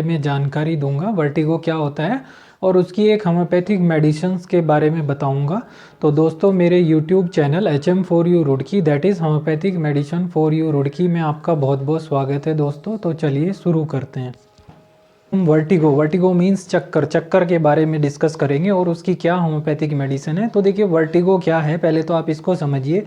में जानकारी दूंगा, वर्टिगो क्या होता है और उसकी एक होम्योपैथिक मेडिसिन्स के बारे में बताऊंगा। तो दोस्तों मेरे YouTube channel HM4U Roorkee, that is homeopathic medicine for you Roorkee में आपका बहुत बहुत स्वागत है दोस्तों। तो चलिए शुरू करते हैं। हम वर्टिगो मीन्स चक्कर के बारे में डिस्कस करेंगे और उसकी क्या होम्योपैथिक मेडिसिन है। तो देखिए वर्टिगो क्या है, पहले तो आप इसको समझिए।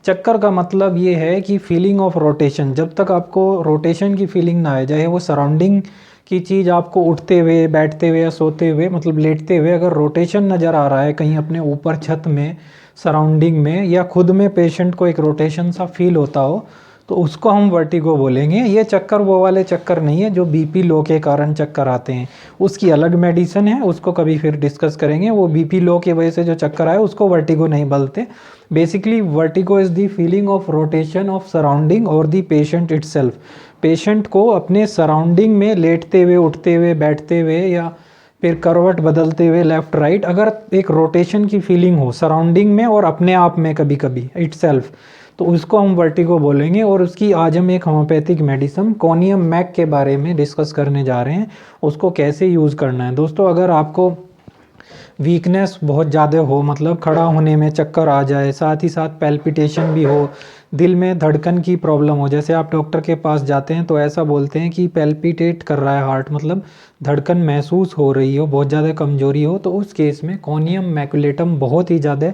चक्कर का मतलब ये है कि फीलिंग ऑफ रोटेशन, जब तक आपको रोटेशन की फीलिंग ना आए, चाहे वो सराउंडिंग की चीज़ आपको उठते हुए, बैठते हुए या सोते हुए, मतलब लेटते हुए अगर रोटेशन नज़र आ रहा है कहीं अपने ऊपर छत में, सराउंडिंग में, या खुद में पेशेंट को एक रोटेशन सा फील होता हो, तो उसको हम वर्टिगो बोलेंगे। ये चक्कर वो वाले चक्कर नहीं है जो बीपी लो के कारण चक्कर आते हैं, उसकी अलग मेडिसिन है, उसको कभी फिर डिस्कस करेंगे। वो बीपी लो की वजह से जो चक्कर आए उसको वर्टिगो नहीं बोलते। Basically vertigo is the feeling of rotation of surrounding और द पेशेंट इटसेल्फ। पेशेंट को अपने सराउंडिंग में लेटते हुए, उठते हुए, बैठते हुए या फिर करवट बदलते हुए लेफ़्ट राइट, अगर एक रोटेशन की फीलिंग हो सराउंडिंग में और अपने आप में कभी कभी इटसेल्फ, तो उसको हम वर्टिगो बोलेंगे। और उसकी आज हम एक होम्योपैथिक मेडिसिन कोनियम मैक के बारे में डिस्कस करने जा रहे हैं, उसको कैसे यूज़ करना है। दोस्तों अगर आपको वीकनेस बहुत ज़्यादा हो, मतलब खड़ा होने में चक्कर आ जाए, साथ ही साथ पैल्पिटेशन भी हो, दिल में धड़कन की प्रॉब्लम हो, जैसे आप डॉक्टर के पास जाते हैं तो ऐसा बोलते हैं कि पैल्पिटेट कर रहा है हार्ट, मतलब धड़कन महसूस हो रही हो, बहुत ज़्यादा कमजोरी हो, तो उस केस में कोनियम मैकुलेटम बहुत ही ज़्यादा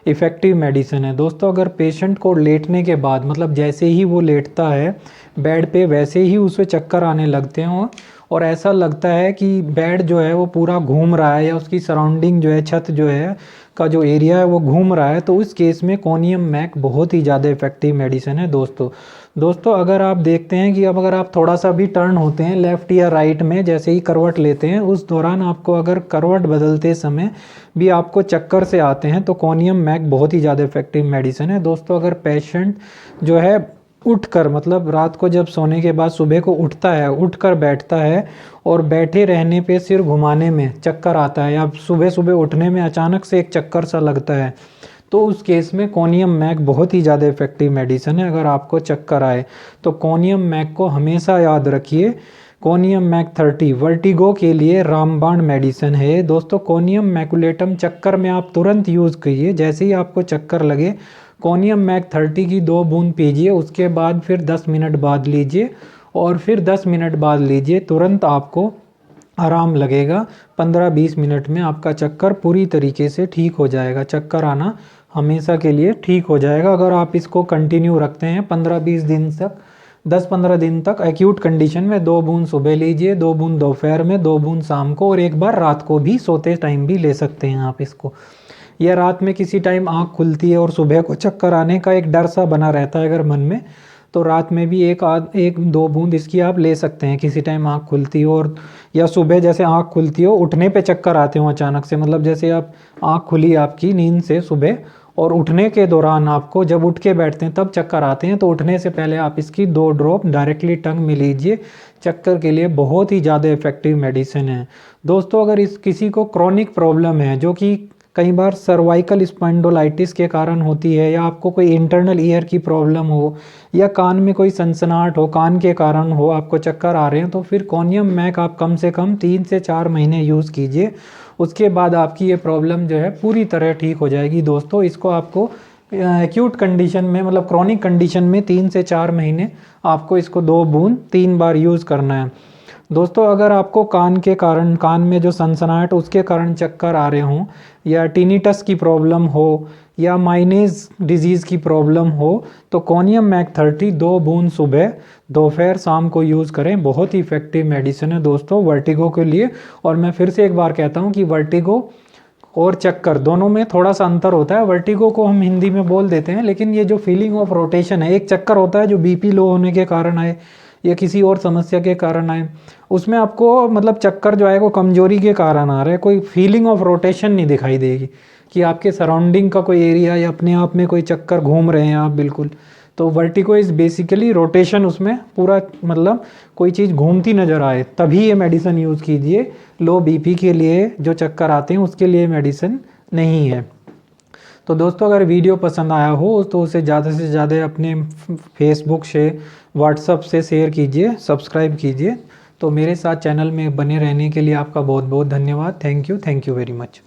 इफ़ेक्टिव मेडिसिन है। दोस्तों अगर पेशेंट को लेटने के बाद, मतलब जैसे ही वो लेटता है बेड पे, वैसे ही उसे चक्कर आने लगते हैं और ऐसा लगता है कि बेड जो है वो पूरा घूम रहा है या उसकी सराउंडिंग जो है, छत जो है का जो एरिया है वो घूम रहा है, तो उस केस में कोनियम मैक बहुत ही ज़्यादा इफेक्टिव मेडिसिन है दोस्तों अगर आप देखते हैं कि अब अगर आप थोड़ा सा भी टर्न होते हैं लेफ़्ट या राइट में, जैसे ही करवट लेते हैं, उस दौरान आपको अगर करवट बदलते समय भी आपको चक्कर से आते हैं, तो कोनियम मैक बहुत ही ज़्यादा इफेक्टिव मेडिसिन है। दोस्तों अगर पेशेंट जो है उठकर, मतलब रात को जब सोने के बाद सुबह को उठता है, उठकर बैठता है और बैठे रहने पे सिर घुमाने में चक्कर आता है, या सुबह सुबह उठने में अचानक से एक चक्कर सा लगता है, तो उस केस में कोनियम मैक बहुत ही ज़्यादा इफेक्टिव मेडिसिन है। अगर आपको चक्कर आए तो कोनियम मैक को हमेशा याद रखिए। कोनियम मैक 30 वर्टिगो के लिए रामबाण मेडिसिन है दोस्तों। कोनियम मैकुलेटम चक्कर में आप तुरंत यूज़ कीजिए, जैसे ही आपको चक्कर लगे कोनियम मैक 30 की 2 बूंद पीजिए, उसके बाद फिर 10 मिनट बाद लीजिए और फिर 10 मिनट बाद लीजिए, तुरंत आपको आराम लगेगा। 15-20 मिनट में आपका चक्कर पूरी तरीके से ठीक हो जाएगा, चक्कर आना हमेशा के लिए ठीक हो जाएगा। अगर आप इसको कंटिन्यू रखते हैं 15-20 दिन तक, 10-15 दिन तक, एक्यूट कंडीशन में 2 बूंद सुबह लीजिए, 2 बूंद दोपहर में, 2 बूंद शाम को और एक बार रात को भी सोते टाइम भी ले सकते हैं आप इसको। या रात में किसी टाइम आँख खुलती है और सुबह को चक्कर आने का एक डर सा बना रहता है अगर मन में, तो रात में भी एक दो बूंद इसकी आप ले सकते हैं किसी टाइम आँख खुलती हो, और या सुबह जैसे आँख खुलती हो, उठने पे चक्कर आते हो अचानक से, मतलब जैसे आप आँख खुली आपकी नींद से सुबह और उठने के दौरान आपको जब उठ के बैठते हैं तब चक्कर आते हैं, तो उठने से पहले आप इसकी 2 ड्रॉप डायरेक्टली टंग में लीजिए। चक्कर के लिए बहुत ही ज़्यादा इफेक्टिव मेडिसिन है दोस्तों। अगर इस किसी को क्रॉनिक प्रॉब्लम है जो कि कई बार सर्वाइकल स्पॉन्डिलोलाइटिस के कारण होती है, या आपको कोई इंटरनल ईयर की प्रॉब्लम हो, या कान में कोई सनसनाहट हो, कान के कारण हो आपको चक्कर आ रहे हैं, तो फिर कोनियम मैक आप कम से कम 3 से 4 महीने यूज़ कीजिए। उसके बाद आपकी ये प्रॉब्लम जो है पूरी तरह ठीक हो जाएगी दोस्तों। इसको आपको एक्यूट कंडीशन में, मतलब क्रॉनिक कंडीशन में 3 से 4 महीने आपको इसको 2 बूंद 3 बार यूज़ करना है दोस्तों। अगर आपको कान के कारण, कान में जो सनसनाहट उसके कारण चक्कर आ रहे हों, या टिनिटस की प्रॉब्लम हो, या माइनेज डिजीज़ की प्रॉब्लम हो, तो कोनियम मैक 30 2 बूंद सुबह, दोपहर, शाम को यूज़ करें। बहुत ही इफेक्टिव मेडिसिन है दोस्तों वर्टिगो के लिए। और मैं फिर से एक बार कहता हूँ कि वर्टिगो और चक्कर दोनों में थोड़ा सा अंतर होता है। वर्टिगो को हम हिंदी में बोल देते हैं, लेकिन ये जो फीलिंग ऑफ रोटेशन है, एक चक्कर होता है जो बीपी लो होने के कारण आए या किसी और समस्या के कारण आए, उसमें आपको मतलब चक्कर जो है वो कमजोरी के कारण आ रहा है, कोई फीलिंग ऑफ रोटेशन नहीं दिखाई देगी कि आपके सराउंडिंग का कोई एरिया या अपने आप में कोई चक्कर घूम रहे हैं आप बिल्कुल। तो वर्टिगो इज़ बेसिकली रोटेशन, उसमें पूरा मतलब कोई चीज़ घूमती नज़र आए तभी ये मेडिसिन यूज़ कीजिए। लो बीपी के लिए जो चक्कर आते हैं उसके लिए मेडिसिन नहीं है। तो दोस्तों अगर वीडियो पसंद आया हो तो उसे ज़्यादा से ज़्यादा अपने फेसबुक से, व्हाट्सएप से शेयर कीजिए, सब्सक्राइब कीजिए। तो मेरे साथ चैनल में बने रहने के लिए आपका बहुत बहुत धन्यवाद। Thank you very much.